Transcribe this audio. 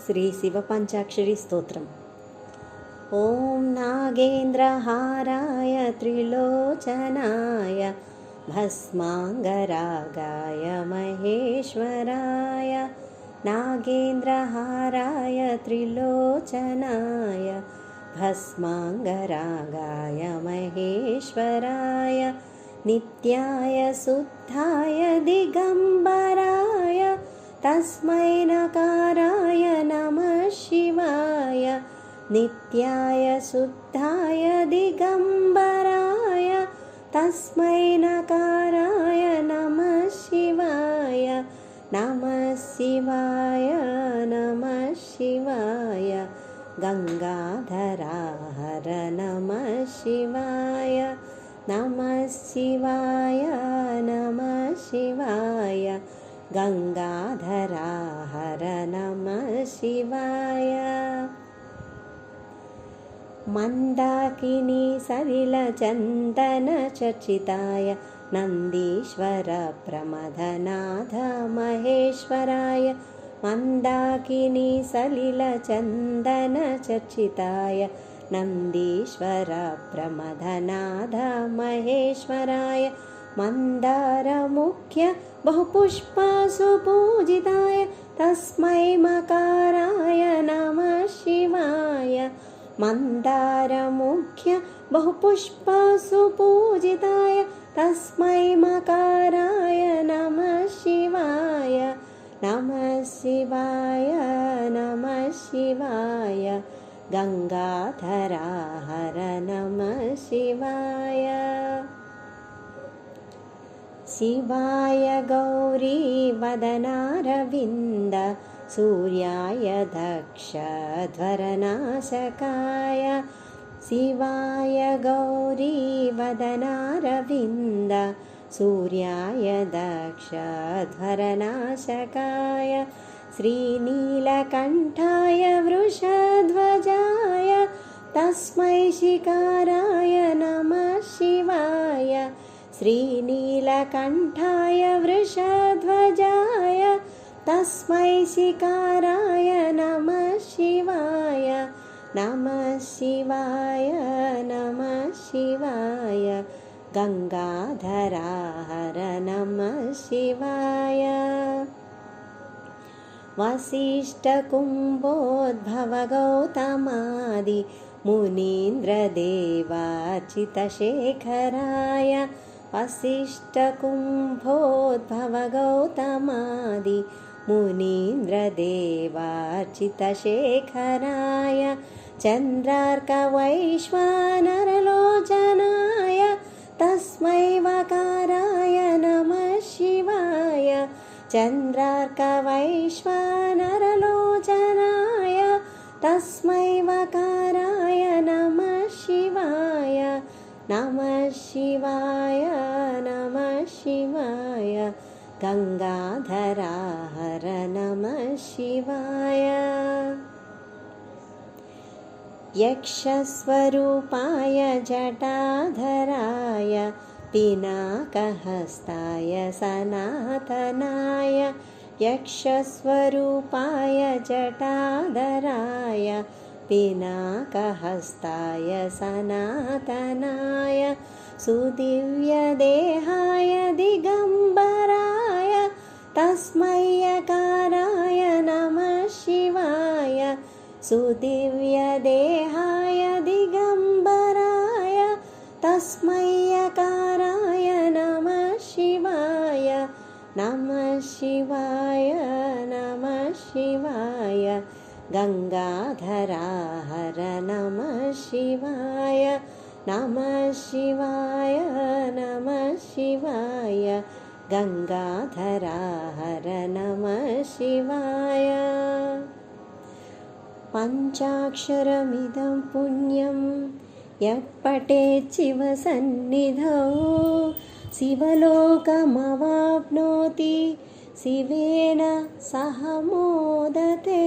श्रीशिवपञ्चाक्षरीस्तोत्रम्। ॐ नागेन्द्रहाराय त्रिलोचनाय भस्माङ्गरागाय महेश्वराय नागेन्द्रहाराय त्रिलोचनाय भस्माङ्गरागाय महेश्वराय नित्याय शुद्धाय दिगम्बराय तस्मै नकाराय नमः शिवाय नित्याय शुद्धाय दिगम्बराय तस्मै नकाराय नमः शिवाय नमः शिवाय नमः शिवाय गङ्गाधराहर नमः शिवाय नमः शिवाय नमः शिवाय गङ्गाधराहर नमः शिवाय मन्दाकिनी सलिलचन्दनचर्चिताय नन्दीश्वर प्रमथनाथ महेश्वराय मन्दाकिनी सलिलचन्दनचर्चिताय नन्दीश्वर प्रमथनाथ महेश्वराय मन्दारमुख्य बहुपुष्पसुपूजिताय तस्मै मकाराय नमः शिवाय मन्दारमुख्य बहुपुष्पसुपूजिताय तस्मै मकाराय नमः शिवाय नमः शिवाय नमः शिवाय गङ्गाधराहर नमः शिवाय शिवाय गौरीवदनारविन्द सूर्याय दक्षध्वरनाशकाय शिवाय गौरीवदनारविन्द सूर्याय दक्षध्वरनाशकाय श्रीनीलकण्ठाय वृषध्वजाय तस्मै शिकाराय नमः शिवाय श्रीनीलकण्ठाय वृषध्वजाय तस्मै शिकाराय नमः शिवाय नमः शिवाय नमः शिवाय गङ्गाधराहर नमः शिवाय वसिष्ठकुम्भोद्भव गौतमादि मुनीन्द्रदेवार्चितशेखराय वसिष्ठकुम्भोद्भव गौतमादि मुनीन्द्रदेवार्चितशेखराय चन्द्रार्कवैश्वानरलोचनाय तस्मै वकाराय नमः शिवाय चन्द्रार्कवैश्वानरलोचनाय तस्मै वकाराय नमः शिवाय नमः शिवाय नमः शिवाय गङ्गाधराहर नमः शिवाय यक्षस्वरूपाय जटाधराय पिनाकहस्ताय सनातनाय यक्षस्वरूपाय जटाधराय पिनाकहस्ताय सनातनाय सुदिव्यदेहाय दिगम्बराय तस्मै यकाराय नमः शिवाय सुदिव्यदेहाय दिगम्बराय तस्मै यकाराय नमः शिवाय नमः शिवाय नमः शिवाय गङ्गाधराहर नमः शिवाय नमः शिवाय नमः शिवाय गङ्गाधराहर नमः शिवाय पञ्चाक्षरमिदं पुण्यं यः पठेत् शिवसन्निधौ शिवलोकमवाप्नोति शिवेन सह मोदते।